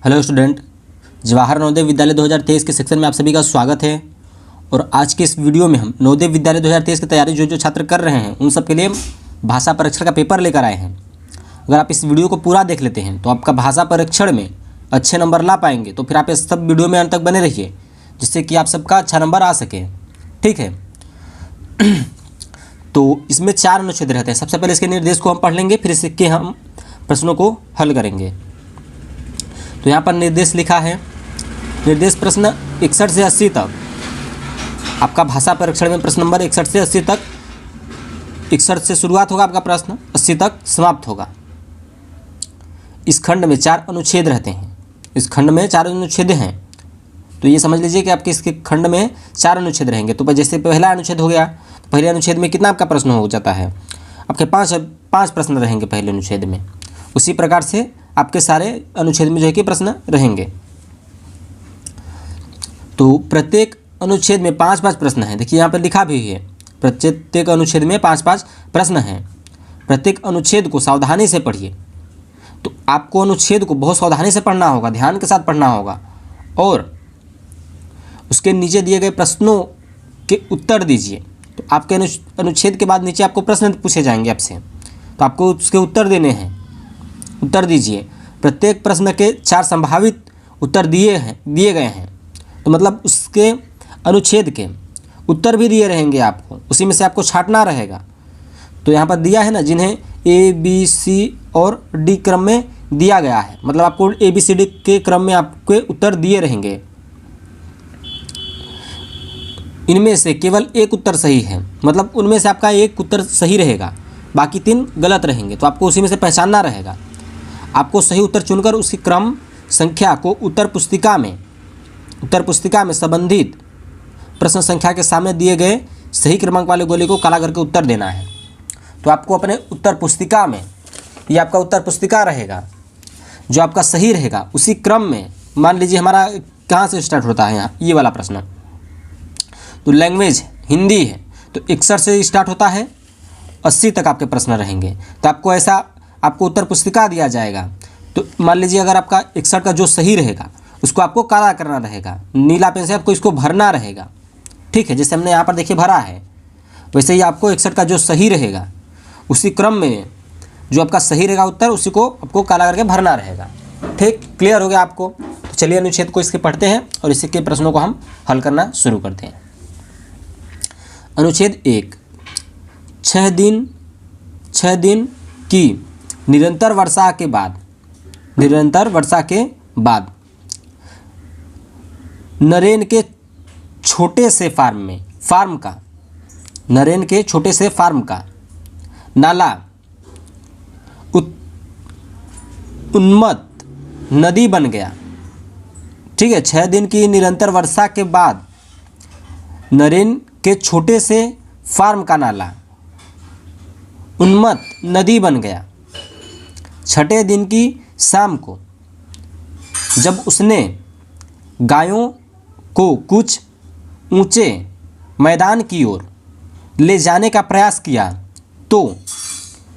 Hello student, Jawahar Navodaya Vidyalaya 2023 के section में आप सभी का स्वागत है। और आज के इस वीडियो में हम नवोदय विद्यालय 2023 की तैयारी जो छात्र कर रहे हैं उन सब के लिए भाषा परीक्षण का पेपर लेकर आए हैं। अगर आप इस वीडियो को पूरा देख लेते हैं तो आपका भाषा परीक्षण में अच्छे नंबर ला पाएंगे। तो फिर आप इस सब वीडियो में अंत तक बने रहिए जिससे कि आप सबका अच्छा नंबर आ सके। ठीक है, तो इसमें 4 अनुच्छेद रहते हैं। सबसे पहले इसके निर्देश को हम पढ़ लेंगे, फिर इसके हम प्रश्नों को हल करेंगे। तो यहाँ पर निर्देश लिखा है, निर्देश प्रश्न 61 से 80 तक। आपका भाषा परीक्षण में प्रश्न नंबर 61 से 80 तक, 61 से शुरुआत होगा आपका प्रश्न, 80 तक समाप्त होगा। इस खंड में 4 अनुच्छेद रहते हैं। इस खंड में 4 अनुच्छेद हैं, तो ये समझ लीजिए कि आपके इसके खंड में 4 अनुच्छेद रहेंगे। तो जैसे पहला अनुच्छेद हो गया, तो पहले अनुच्छेद में कितना आपका प्रश्न हो जाता है, आपके 5 प्रश्न रहेंगे पहले अनुच्छेद में। उसी प्रकार से आपके सारे अनुच्छेद में जो है कि प्रश्न रहेंगे। तो प्रत्येक अनुच्छेद में 5-5 प्रश्न हैं। देखिए यहाँ पर लिखा भी है, प्रत्येक अनुच्छेद में 5-5 प्रश्न हैं। प्रत्येक अनुच्छेद को सावधानी से पढ़िए। तो आपको अनुच्छेद को बहुत सावधानी से पढ़ना होगा, ध्यान के साथ पढ़ना होगा और उसके नीचे दिए गए प्रश्नों के उत्तर दीजिए। तो आपके अनुच्छेद के बाद नीचे आपको प्रश्न पूछे जाएंगे आपसे, तो आपको उसके उत्तर देने हैं, उत्तर दीजिए। प्रत्येक प्रश्न के 4 संभावित उत्तर दिए गए हैं। तो मतलब उसके अनुच्छेद के उत्तर भी दिए रहेंगे आपको, उसी में से आपको छांटना रहेगा। तो यहाँ पर दिया है ना, जिन्हें A, B, C और D क्रम में दिया गया है, मतलब आपको A, B, C, D के क्रम में आपके उत्तर दिए रहेंगे। इनमें से केवल एक उत्तर सही है, मतलब उनमें से आपका एक उत्तर सही रहेगा, बाकी 3 गलत रहेंगे। तो आपको उसी में से पहचानना रहेगा। आपको सही उत्तर चुनकर उसकी क्रम संख्या को उत्तर पुस्तिका में संबंधित प्रश्न संख्या के सामने दिए गए सही क्रमांक वाले गोले को काला करके उत्तर देना है। तो आपको अपने उत्तर पुस्तिका में, ये आपका उत्तर पुस्तिका रहेगा, जो आपका सही रहेगा उसी क्रम में। मान लीजिए हमारा कहाँ से स्टार्ट होता है, यहाँ ये वाला प्रश्न, तो लैंग्वेज हिंदी है, तो 61 से स्टार्ट होता है, 80 तक आपके प्रश्न रहेंगे। तो आपको ऐसा आपको उत्तर पुस्तिका दिया जाएगा। तो मान लीजिए अगर आपका 61 का जो सही रहेगा उसको आपको काला करना रहेगा, नीला पेन से आपको इसको भरना रहेगा। ठीक है, जैसे हमने यहाँ पर देखिए भरा है, वैसे ही आपको 61 का जो सही रहेगा उसी क्रम में जो आपका सही रहेगा उत्तर, उसी को आपको काला करके भरना रहेगा। ठीक, क्लियर हो गया आपको। तो चलिए अनुच्छेद को इसके पढ़ते हैं और इसी के प्रश्नों को हम हल करना शुरू करते हैं। अनुच्छेद 1, 6 दिन की निरंतर वर्षा के बाद नरेन के छोटे से फार्म का नाला उन्मत्त नदी बन गया। ठीक है, 6 दिन की निरंतर वर्षा के बाद नरेन के छोटे से फार्म का नाला उन्मत्त नदी बन गया। 6ठे दिन की शाम को जब उसने गायों को कुछ ऊंचे मैदान की ओर ले जाने का प्रयास किया तो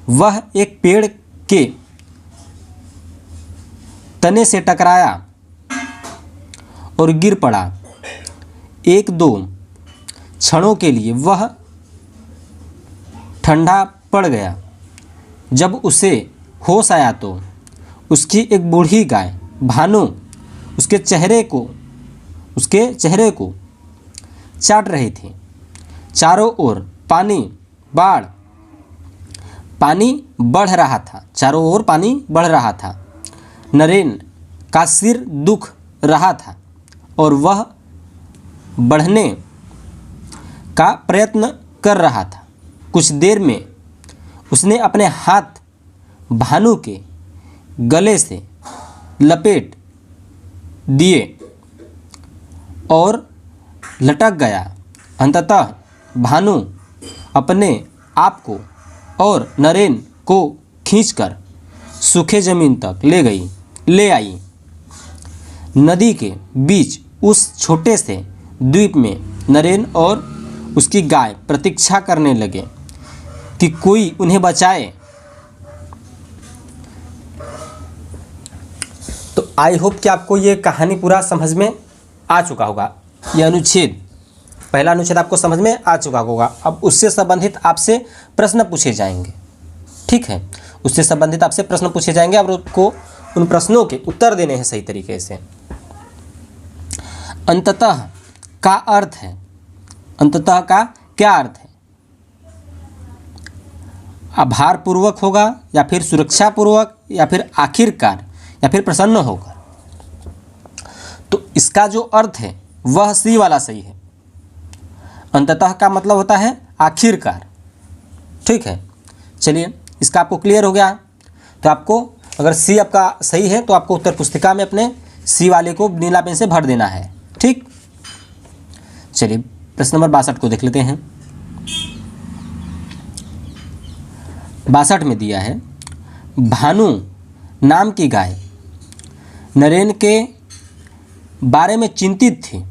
वह एक पेड़ के तने से टकराया और गिर पड़ा। 1-2 क्षणों के लिए वह ठंडा पड़ गया। जब उसे होश आया तो उसकी एक बूढ़ी गाय भानु उसके चेहरे को चाट रही थी। चारों ओर पानी बढ़ रहा था। नरेन का सिर दुख रहा था और वह बढ़ने का प्रयत्न कर रहा था। कुछ देर में उसने अपने हाथ भानु के गले से लपेट दिए और लटक गया। अंततः भानु अपने आप को और नरेन को खींचकर सूखे जमीन तक ले आई। नदी के बीच उस छोटे से द्वीप में नरेन और उसकी गाय प्रतीक्षा करने लगे कि कोई उन्हें बचाए। तो आई होप कि आपको ये कहानी पूरा समझ में आ चुका होगा। ये अनुच्छेद, पहला अनुच्छेद आपको समझ में आ चुका होगा। अब उससे संबंधित आपसे प्रश्न पूछे जाएंगे, ठीक है, उससे संबंधित आपसे प्रश्न पूछे जाएंगे और आपको उन प्रश्नों के उत्तर देने हैं सही तरीके से। अंततः का अर्थ है, अंततः का क्या अर्थ है? आभारपूर्वक होगा या फिर सुरक्षापूर्वक या फिर आखिरकार या फिर प्रसन्न होकर। तो इसका जो अर्थ है वह सी वाला सही है। अंततः का मतलब होता है आखिरकार, ठीक है। चलिए, इसका आपको क्लियर हो गया। तो आपको अगर सी आपका सही है तो आपको उत्तर पुस्तिका में अपने सी वाले को नीला पेन से भर देना है, ठीक। चलिए, प्रश्न नंबर 62 को देख लेते हैं। 62 में दिया है, भानु नाम की गाय नरेन के बारे में चिंतित थी।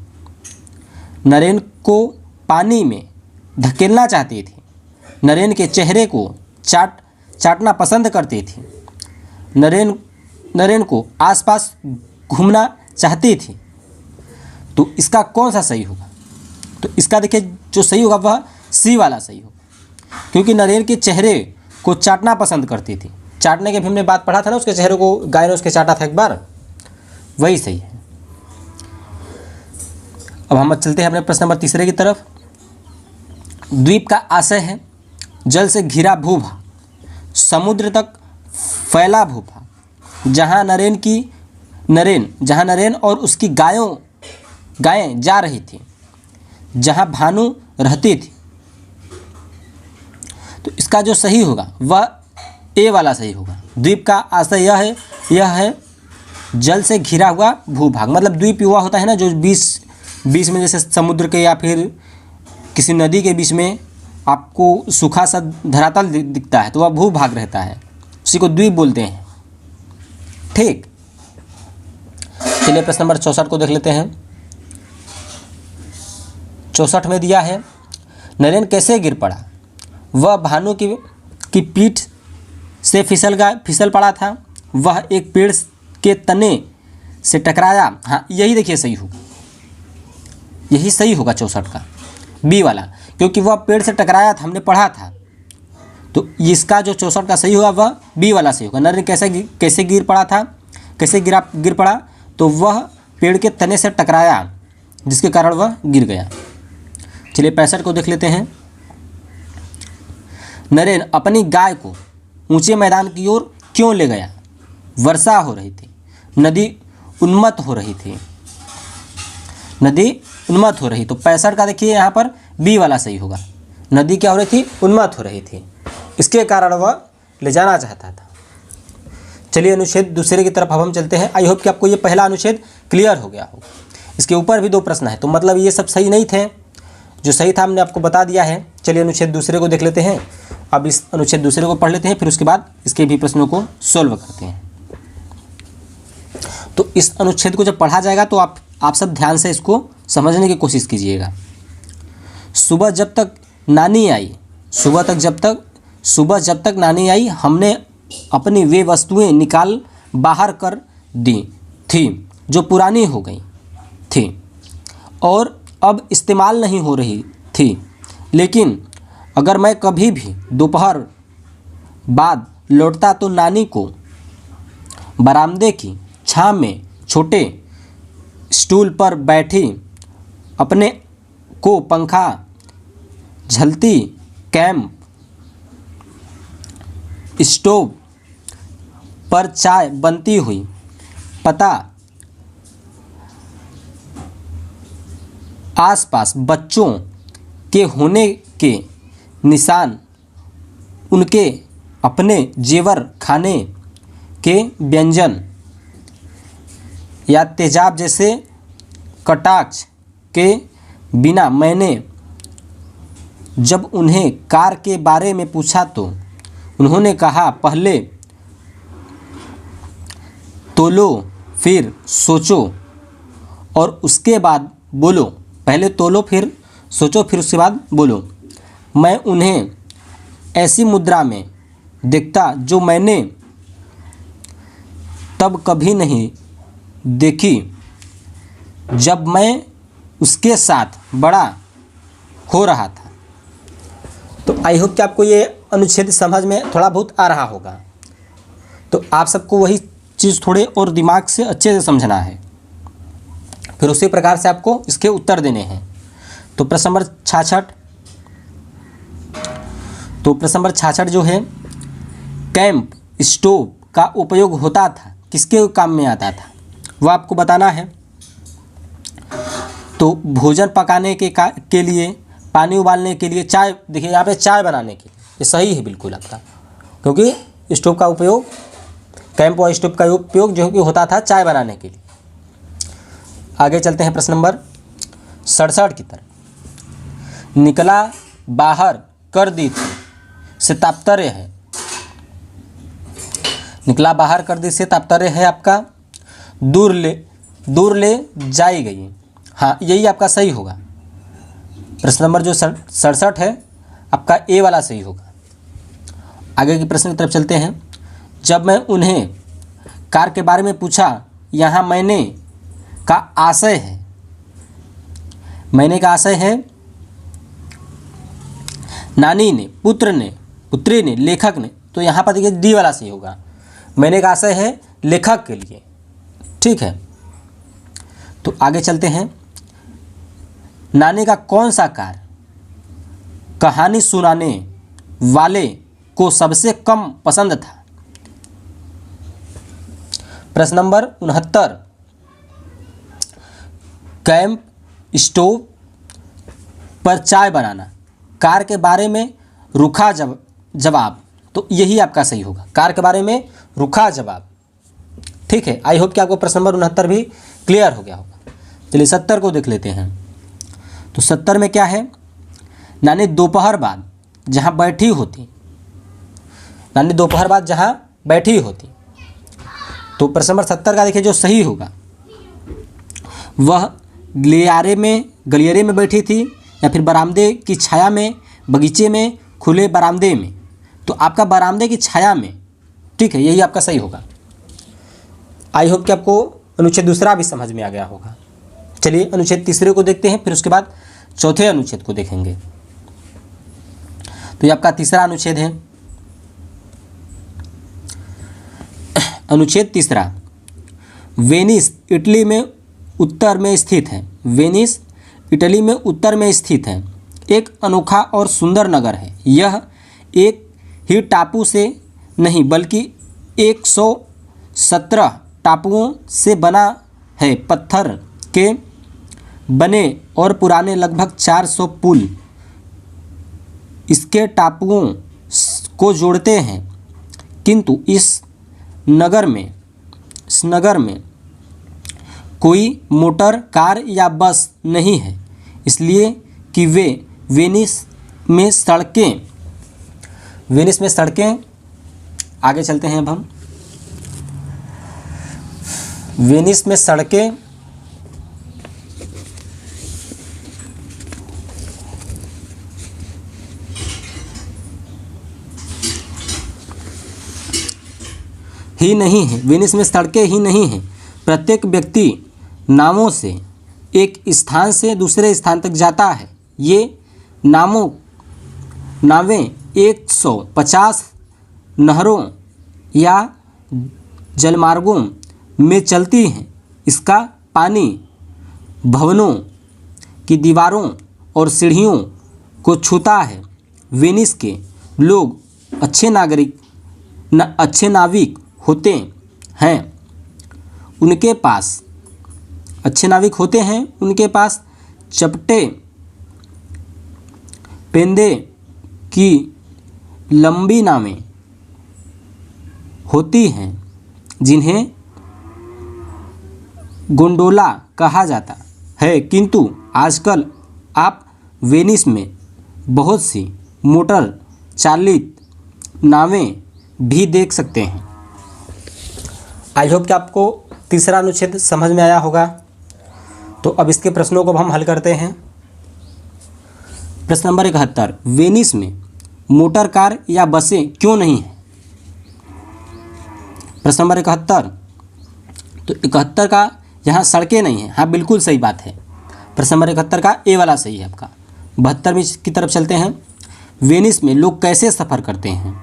नरेन को पानी में धकेलना चाहती थी। नरेन के चेहरे को चाटना पसंद करती थी। नरेन को आसपास घूमना चाहती थी। तो इसका कौन सा सही होगा? तो इसका देखिए, जो सही होगा वह सी वाला सही होगा, क्योंकि नरेन के चेहरे को चाटना पसंद करती थी। चाटने के भी हमने बात पढ़ा था ना, उसके चेहरे को गाय ने उसके चाटा था एक बार, वही सही है। अब हम चलते हैं अपने प्रश्न नंबर 3 की तरफ। द्वीप का आशय है जल से घिरा भूभाग, समुद्र तक फैला भूभाग, जहाँ नरेन और उसकी गायें जा रही थी, जहाँ भानु रहती थी। तो इसका जो सही होगा वह ए वाला सही होगा। द्वीप का आशय यह है जल से घिरा हुआ भूभाग। मतलब द्वीप युवा होता है ना, जो बीच में जैसे समुद्र के या फिर किसी नदी के बीच में आपको सूखा सा धरातल दिखता है, तो वह भूभाग रहता है, उसी को द्वीप बोलते हैं, ठीक। चलिए, प्रश्न नंबर 64 को देख लेते हैं। 64 में दिया है, नरेन कैसे गिर पड़ा? वह भानु की पीठ से फिसल पड़ा था। वह एक पेड़ के तने से टकराया। हाँ, यही देखिए सही होगा, यही सही होगा 64 का, बी वाला, क्योंकि वह पेड़ से टकराया था, हमने पढ़ा था। तो इसका जो 64 का सही होगा वह बी वाला सही होगा। नरेन कैसे गिर पड़ा था, कैसे गिर पड़ा? तो वह पेड़ के तने से टकराया, जिसके कारण वह गिर गया। चलिए, 65 को देख लेते हैं। नरेन अपनी गाय को ऊंचे मैदान की ओर क्यों ले गया? वर्षा हो रही थी, नदी उन्मत्त हो रही थी। तो 65 का देखिए यहाँ पर बी वाला सही होगा। नदी क्या हो रही थी? उन्मत्त हो रही थी, इसके कारण वह ले जाना चाहता था। चलिए, अनुच्छेद दूसरे की तरफ अब हम चलते हैं। आई होप कि आपको ये पहला अनुच्छेद क्लियर हो गया हो। इसके ऊपर भी 2 प्रश्न है, तो मतलब ये सब सही नहीं थे, जो सही था हमने आपको बता दिया है। चलिए, अनुच्छेद दूसरे को देख लेते हैं। अब इस अनुच्छेद दूसरे को पढ़ लेते हैं, फिर उसके बाद इसके भी प्रश्नों को सोल्व करते हैं। तो इस अनुच्छेद को जब पढ़ा जाएगा तो आप सब ध्यान से इसको समझने की कोशिश कीजिएगा। सुबह जब तक नानी आई, हमने अपनी वे वस्तुएं निकाल बाहर कर दी थी जो पुरानी हो गई थी और अब इस्तेमाल नहीं हो रही थी। लेकिन अगर मैं कभी भी दोपहर बाद लौटता तो नानी को बरामदे की छांव में छोटे स्टूल पर बैठी अपने को पंखा झलती कैंप स्टोव पर चाय बनती हुई पता आसपास बच्चों के होने के निशान, उनके अपने जेवर खाने के व्यंजन या तेजाब जैसे कटाक्ष के बिना मैंने जब उन्हें कार के बारे में पूछा तो उन्होंने कहा, पहले तोलो फिर सोचो और उसके बाद बोलो। पहले तोलो फिर सोचो फिर उसके बाद बोलो। मैं उन्हें ऐसी मुद्रा में देखता जो मैंने तब कभी नहीं देखी जब मैं उसके साथ बड़ा हो रहा था। तो आई होप कि आपको ये अनुच्छेद समझ में थोड़ा बहुत आ रहा होगा। तो आप सबको वही चीज़ थोड़े और दिमाग से अच्छे से समझना है, फिर उसी प्रकार से आपको इसके उत्तर देने हैं। तो प्रश्न नंबर 66, तो प्रश्न नंबर 66 जो है, कैंप स्टोव का उपयोग होता था, किसके काम में आता था, वो आपको बताना है। तो भोजन पकाने के लिए, पानी उबालने के लिए, चाय, देखिए यहाँ पे चाय बनाने के लिए, ये सही है बिल्कुल आपका, क्योंकि स्टोव का उपयोग, कैंप और स्टोव का उपयोग जो कि होता था चाय बनाने के लिए। आगे चलते हैं प्रश्न नंबर 67 की तरफ। निकला बाहर कर दी थी से तात्पर्य है, निकला बाहर कर दी से तात्पर्य है आपका दूर ले जाई गई। हाँ, यही आपका सही होगा। प्रश्न नंबर जो 67 है आपका ए वाला सही होगा। आगे के प्रश्न की तरफ चलते हैं। जब मैं उन्हें कार के बारे में पूछा, यहाँ मैंने का आशय है, मैंने का आशय है नानी ने, पुत्री ने, लेखक ने। तो यहाँ पर देखिए डी वाला सही होगा। मैंने का आशय है लेखक के लिए, ठीक है। तो आगे चलते हैं। नानी का कौन सा कार्य कहानी सुनाने वाले को सबसे कम पसंद था? प्रश्न नंबर 69, कैंप स्टोव पर चाय बनाना, कार के बारे में रुखा जवाब। तो यही आपका सही होगा, कार के बारे में रुखा जवाब, ठीक है। आई होप कि आपको प्रश्न नंबर 69 भी क्लियर हो गया होगा। चलिए 70 को देख लेते हैं। तो 70 में क्या है, नानी दोपहर बाद जहाँ बैठी होती, नानी दोपहर बाद जहाँ बैठी होती। तो प्रश्न नंबर 70 का देखिए जो सही होगा, वह गलियारे में बैठी थी या फिर बरामदे की छाया में, बगीचे में, खुले बरामदे में। तो आपका बरामदे की छाया में, ठीक है, यही आपका सही होगा। आई होप कि आपको अनुच्छेद दूसरा भी समझ में आ गया होगा। चलिए अनुच्छेद तीसरे को देखते हैं, फिर उसके बाद चौथे अनुच्छेद को देखेंगे। तो ये आपका तीसरा अनुच्छेद है। अनुच्छेद तीसरा, वेनिस इटली में उत्तर में स्थित है। वेनिस इटली में उत्तर में स्थित है, एक अनोखा और सुंदर नगर है। यह एक ही टापू से नहीं बल्कि 117 टापुओं से बना है। पत्थर के बने और पुराने लगभग 400 पुल इसके टापुओं को जोड़ते हैं, किंतु इस नगर में कोई मोटर, कार या बस नहीं है, इसलिए कि वेनिस में सड़कें, आगे चलते हैं अब हम। वेनिस में सड़कें ही नहीं है, वेनिस में सड़कें ही नहीं हैं। प्रत्येक व्यक्ति नावों से एक स्थान से दूसरे स्थान तक जाता है। ये नावें 150 नहरों या जलमार्गों में चलती हैं। इसका पानी भवनों की दीवारों और सीढ़ियों को छूता है। वेनिस के लोग अच्छे नाविक होते हैं। उनके पास चपटे पेंदे की लंबी नावें होती हैं, जिन्हें गोंडोला कहा जाता है। किंतु आजकल आप वेनिस में बहुत सी मोटर चालित नावें भी देख सकते हैं। आई होप कि आपको तीसरा अनुच्छेद समझ में आया होगा। तो अब इसके प्रश्नों को हम हल करते हैं। प्रश्न नंबर 71, वेनिस में मोटर कार या बसें क्यों नहीं हैं? प्रश्न नंबर 71, तो 71 का यहाँ सड़कें नहीं है, हाँ बिल्कुल सही बात है। प्रश्न नंबर 71 का ए वाला सही है आपका। 72 में की तरफ चलते हैं। वेनिस में लोग कैसे सफ़र करते हैं?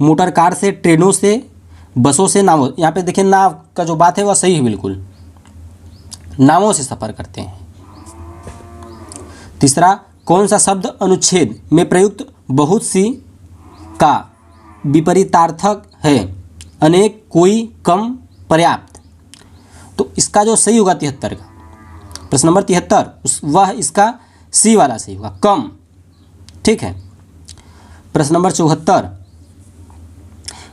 मोटर कार से, ट्रेनों से, बसों से, नावों। यहाँ पे देखिए नाव का जो बात है वह सही है बिल्कुल, नावों से सफ़र करते हैं। तीसरा, कौन सा शब्द अनुच्छेद में प्रयुक्त बहुत सी का विपरीतार्थक है? अनेक, कोई, कम, पर्याप्त। तो इसका जो सही होगा 73 का, प्रश्न नंबर 73 वह इसका सी वाला सही होगा, कम। ठीक है। प्रश्न नंबर 74,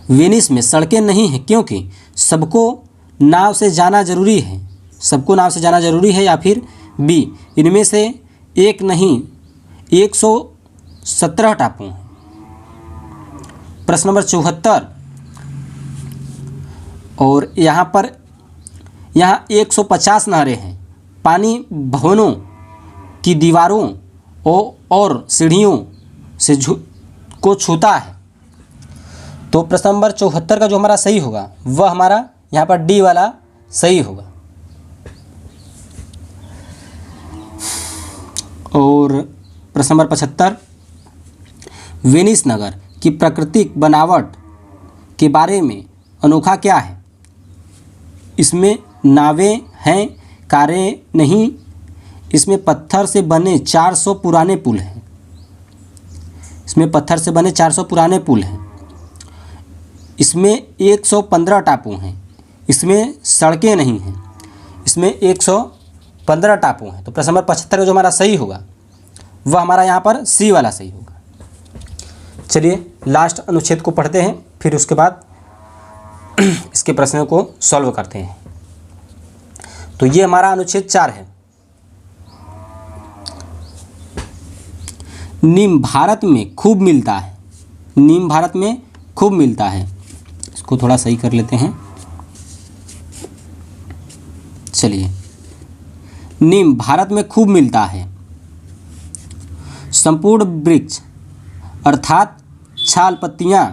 वेनिस में सड़कें नहीं हैं क्योंकि सबको नाव से जाना जरूरी है। सबको नाव से जाना जरूरी है, या फिर बी, इनमें से एक नहीं 117 टापू हैं। प्रश्न नंबर 74, और यहाँ 150 नहरें हैं। पानी भवनों की दीवारों और सीढ़ियों से को छूता है। तो प्रश्न नंबर 74 का जो हमारा सही होगा वह हमारा यहाँ पर डी वाला सही होगा। और प्रश्न नंबर 75, वेनिस नगर की प्राकृतिक बनावट के बारे में अनोखा क्या है? इसमें नावें हैं, कारें नहीं। इसमें पत्थर से बने 400 पुराने पुल हैं। इसमें पत्थर से बने 400 पुराने पुल हैं। इसमें 115 टापू हैं। इसमें सड़कें नहीं हैं। इसमें 115 टापू हैं। तो प्रश्न नंबर 75 का जो हमारा सही होगा वह हमारा यहाँ पर सी वाला सही होगा। चलिए लास्ट अनुच्छेद को पढ़ते हैं, फिर उसके बाद इसके प्रश्नों को सॉल्व करते हैं। तो ये हमारा अनुच्छेद 4 है। नीम भारत में खूब मिलता है। नीम भारत में खूब मिलता है। इसको थोड़ा सही कर लेते हैं। चलिए, नीम भारत में खूब मिलता है। संपूर्ण वृक्ष अर्थात छाल, पत्तियां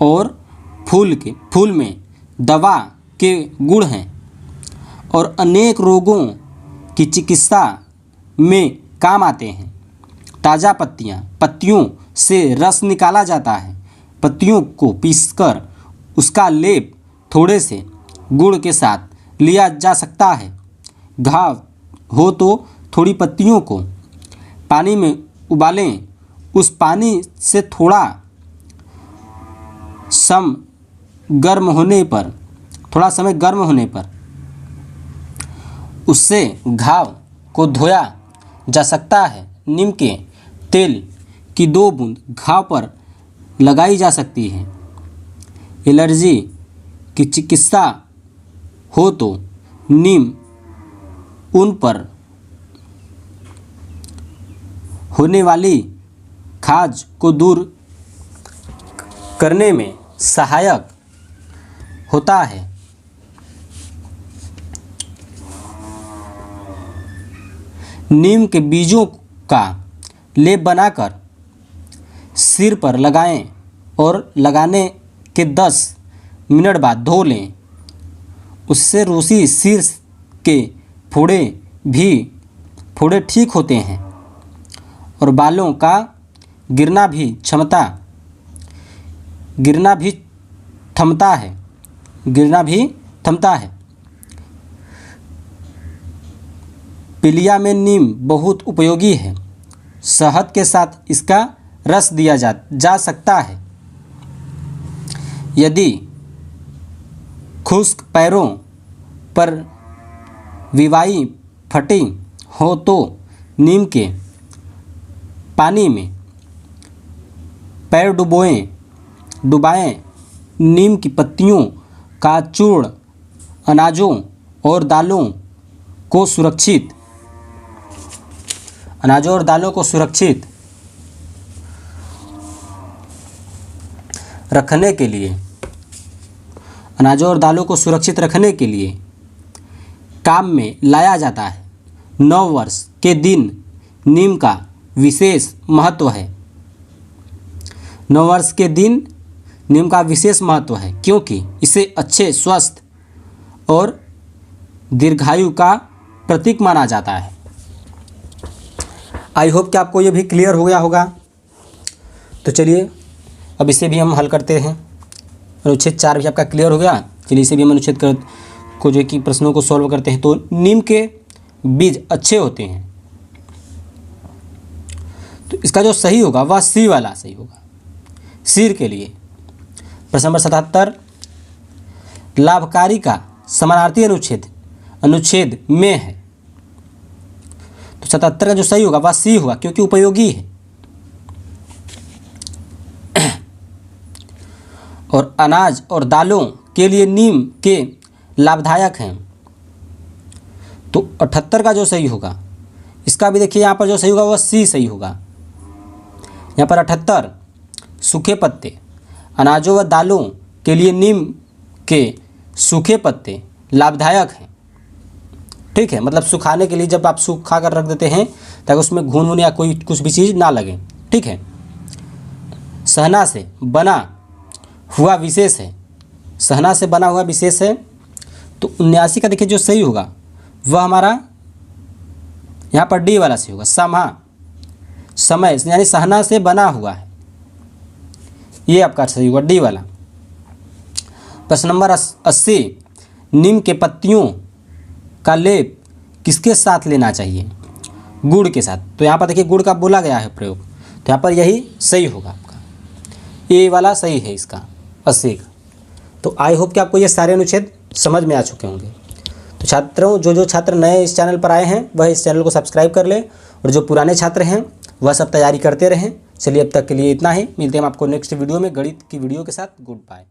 और फूल में दवा के गुण हैं और अनेक रोगों की चिकित्सा में काम आते हैं। ताज़ा पत्तियों से रस निकाला जाता है। पत्तियों को पीसकर उसका लेप थोड़े से गुड़ के साथ लिया जा सकता है। घाव हो तो थोड़ी पत्तियों को पानी में उबालें। उस पानी से थोड़ा समय गर्म होने पर उससे घाव को धोया जा सकता है। नीम के तेल की 2 बूंद घाव पर लगाई जा सकती है। एलर्जी की चिकित्सा हो तो नीम उन पर होने वाली खाज को दूर करने में सहायक होता है। नीम के बीजों का लेप बनाकर सिर पर लगाएं और लगाने के 10 मिनट बाद धो लें। उससे रूसी सिर के फोड़े ठीक होते हैं और बालों का गिरना भी थमता है। पीलिया में नीम बहुत उपयोगी है। शहद के साथ इसका रस दिया जा सकता है। यदि खुश्क पैरों पर विवाई फटी हो तो नीम के पानी में पैर डुबाएं। नीम की पत्तियों का चूर्ण अनाजों और दालों को सुरक्षित रखने के लिए काम में लाया जाता है। नववर्ष के दिन नीम का विशेष महत्व है। नववर्ष के दिन नीम का विशेष महत्व है क्योंकि इसे अच्छे स्वास्थ्य और दीर्घायु का प्रतीक माना जाता है। आई होप कि आपको ये भी क्लियर हो गया होगा। तो चलिए अब इसे भी हम हल करते हैं। अनुच्छेद 4 भी आपका क्लियर हो गया। चलिए इसे भी हम अनुच्छेद को जो कि प्रश्नों को सॉल्व करते हैं। तो नीम के बीज अच्छे होते हैं, तो इसका जो सही होगा वह सी वाला सही होगा, सिर के लिए। प्रश्न नंबर 77, लाभकारी का समानार्थी अनुच्छेद में है। तो 77 का जो सही होगा वह सी होगा, क्योंकि उपयोगी है। और अनाज और दालों के लिए नीम के लाभदायक हैं। तो 78 का जो सही होगा, इसका भी देखिए यहाँ पर जो सही होगा वह सी सही होगा। यहाँ पर 78, सूखे पत्ते, अनाजों व दालों के लिए नीम के सूखे पत्ते लाभदायक हैं। ठीक है, मतलब सुखाने के लिए जब आप सूखा कर रख देते हैं ताकि उसमें घुन वुन या कोई कुछ भी चीज़ ना लगे। ठीक है, सहना से बना हुआ विशेष है, सहना से बना हुआ विशेष है। तो 79 का देखिए जो सही होगा वह हमारा यहाँ पर डी वाला सही होगा, समय यानी सहना से बना हुआ है, ये आपका सही होगा डी वाला। प्रश्न नंबर 80, नीम के पत्तियों का लेप किसके साथ लेना चाहिए? गुड़ के साथ। तो यहाँ पर देखिए गुड़ का बोला गया है प्रयोग, तो यहाँ पर यही सही होगा आपका, ये वाला सही है इसका 80 का। तो आई होप कि आपको ये सारे अनुच्छेद समझ में आ चुके होंगे। तो छात्रों, जो छात्र नए इस चैनल पर आए हैं वह इस चैनल को सब्सक्राइब कर लें, और जो पुराने छात्र हैं वह सब तैयारी करते रहें। चलिए अब तक के लिए इतना ही, मिलते हैं हम आपको नेक्स्ट वीडियो में गणित की वीडियो के साथ। Good bye.